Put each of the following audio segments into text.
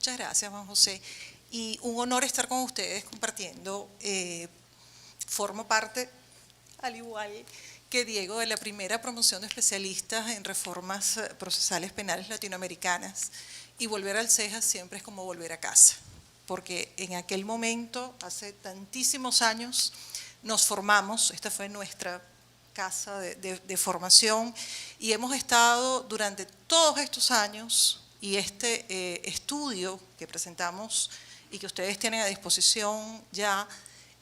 Muchas gracias, Juan José. Y un honor estar con ustedes compartiendo. Formo parte, al igual que Diego, de la primera promoción de especialistas en reformas procesales penales latinoamericanas. Y volver al CEJA siempre es como volver a casa, porque en aquel momento, hace tantísimos años, nos formamos, esta fue nuestra casa de formación, y hemos estado durante todos estos años, y este estudio que presentamos y que ustedes tienen a disposición ya,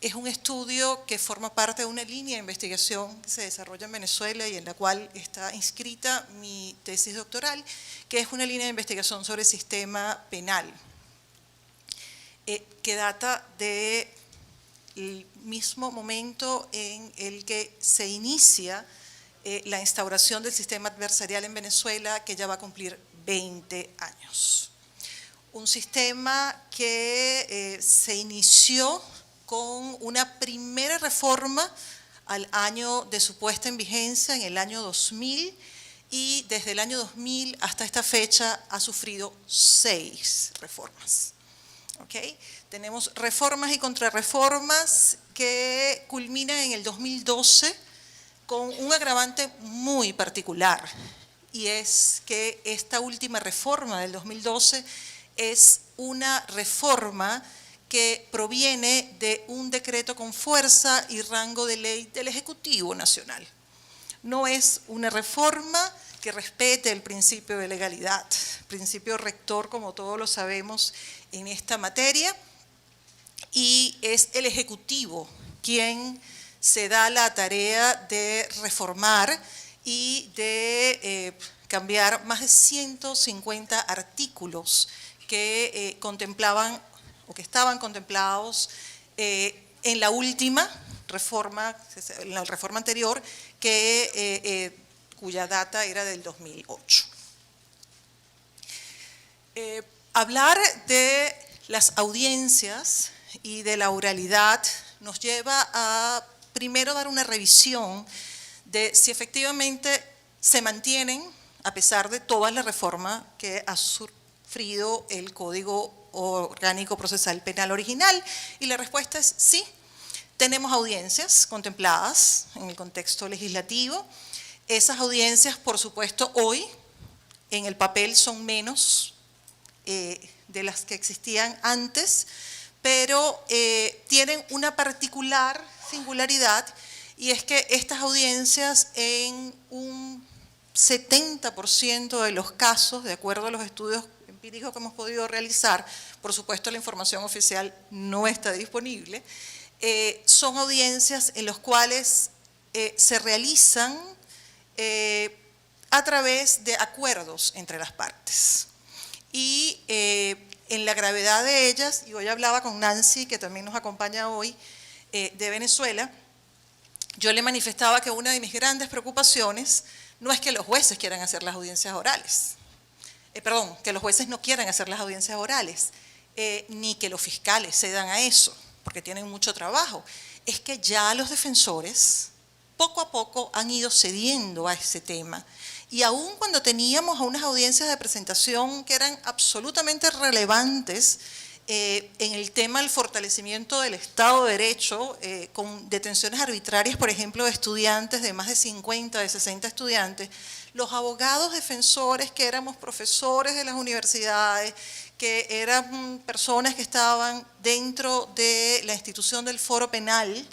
es un estudio que forma parte de una línea de investigación que se desarrolla en Venezuela y en la cual está inscrita mi tesis doctoral, que es una línea de investigación sobre el sistema penal, que data del mismo momento en el que se inicia la instauración del sistema adversarial en Venezuela, que ya va a cumplir 20 años. Un sistema que se inició con una primera reforma al año de su puesta en vigencia, en el año 2000, y desde el año 2000 hasta esta fecha ha sufrido 6 reformas. ¿Okay? Tenemos reformas y contrarreformas que culminan en el 2012 con un agravante muy particular, y es que esta última reforma del 2012 es una reforma que proviene de un decreto con fuerza y rango de ley del Ejecutivo Nacional. No es una reforma que respete el principio de legalidad, principio rector, como todos lo sabemos, en esta materia, y es el Ejecutivo quien se da la tarea de reformar y de cambiar más de 150 artículos que contemplaban o que estaban contemplados en la última reforma, en la reforma anterior, cuya data era del 2008. Hablar de las audiencias y de la oralidad nos lleva a primero dar una revisión de si efectivamente se mantienen, a pesar de toda la reforma que ha sufrido el Código Orgánico Procesal Penal original, y la respuesta es sí. Tenemos audiencias contempladas en el contexto legislativo. Esas audiencias, por supuesto, hoy en el papel son menos de las que existían antes, pero tienen una particular singularidad, y es que estas audiencias en un 70% de los casos, de acuerdo a los estudios empíricos que hemos podido realizar, por supuesto la información oficial no está disponible, son audiencias en las cuales se realizan a través de acuerdos entre las partes. Y en la gravedad de ellas, y hoy hablaba con Nancy, que también nos acompaña hoy, de Venezuela, yo le manifestaba que una de mis grandes preocupaciones no es que los jueces quieran hacer las audiencias orales, que los jueces no quieran hacer las audiencias orales, ni que los fiscales cedan a eso, porque tienen mucho trabajo. Es que ya los defensores poco a poco han ido cediendo a ese tema. Y aún cuando teníamos unas audiencias de presentación que eran absolutamente relevantes en el tema del fortalecimiento del Estado de Derecho, con detenciones arbitrarias, por ejemplo, de estudiantes, de más de 50, de 60 estudiantes, los abogados defensores que éramos profesores de las universidades, que eran personas que estaban dentro de la institución del foro penal,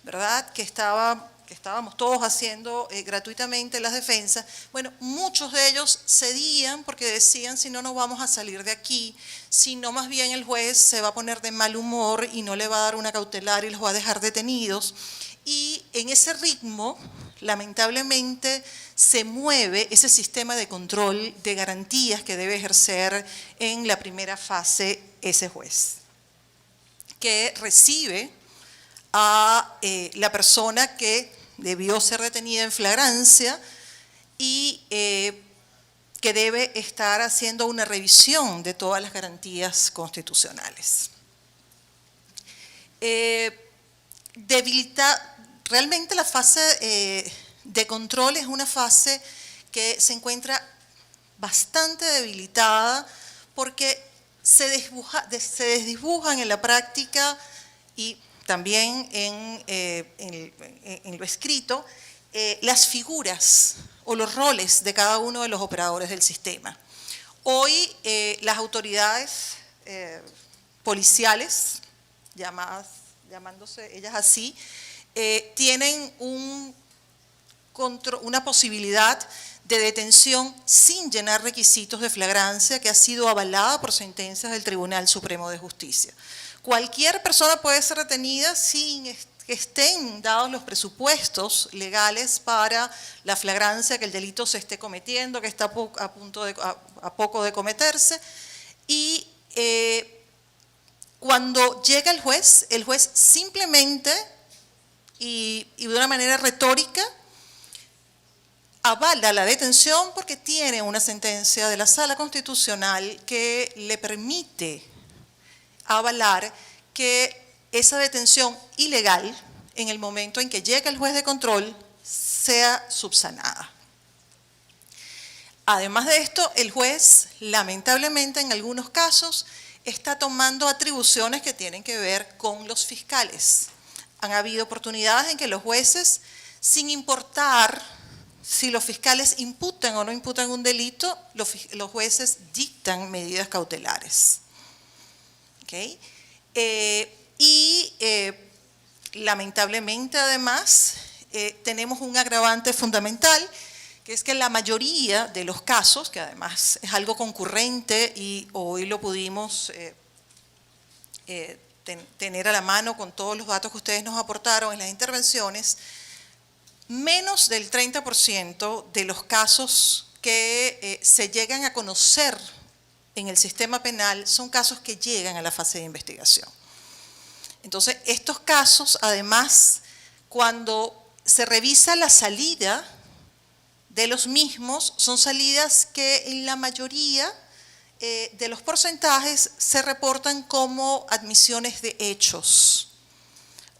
¿verdad?, que estábamos todos haciendo gratuitamente las defensas, bueno, muchos de ellos cedían porque decían, si no, no vamos a salir de aquí, si no, más bien el juez se va a poner de mal humor y no le va a dar una cautelar y los va a dejar detenidos. Y en ese ritmo, lamentablemente, se mueve ese sistema de control de garantías que debe ejercer en la primera fase ese juez, que recibe a la persona que debió ser detenida en flagrancia y que debe estar haciendo una revisión de todas las garantías constitucionales. Realmente la fase de control es una fase que se encuentra bastante debilitada porque se desdibujan en la práctica y también en lo escrito las figuras o los roles de cada uno de los operadores del sistema. Hoy las autoridades policiales, llamándose ellas así, tienen una posibilidad de detención sin llenar requisitos de flagrancia que ha sido avalada por sentencias del Tribunal Supremo de Justicia. Cualquier persona puede ser retenida sin que estén dados los presupuestos legales para la flagrancia que el delito se esté cometiendo, que está a poco de cometerse. Y cuando llega el juez simplemente y de una manera retórica avala la detención porque tiene una sentencia de la Sala Constitucional que le permite avalar que esa detención ilegal, en el momento en que llega el juez de control, sea subsanada. Además de esto, el juez, lamentablemente, en algunos casos, está tomando atribuciones que tienen que ver con los fiscales. Han habido oportunidades en que los jueces, sin importar si los fiscales imputan o no imputan un delito, los jueces dictan medidas cautelares. ¿Okay? Lamentablemente, además, tenemos un agravante fundamental, que es que la mayoría de los casos, que además es algo concurrente y hoy lo pudimos tener a la mano con todos los datos que ustedes nos aportaron en las intervenciones, menos del 30% de los casos que se llegan a conocer en el sistema penal son casos que llegan a la fase de investigación. Entonces, estos casos, además, cuando se revisa la salida de los mismos, son salidas que en la mayoría de los porcentajes se reportan como admisiones de hechos.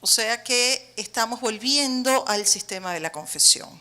O sea que estamos volviendo al sistema de la confesión.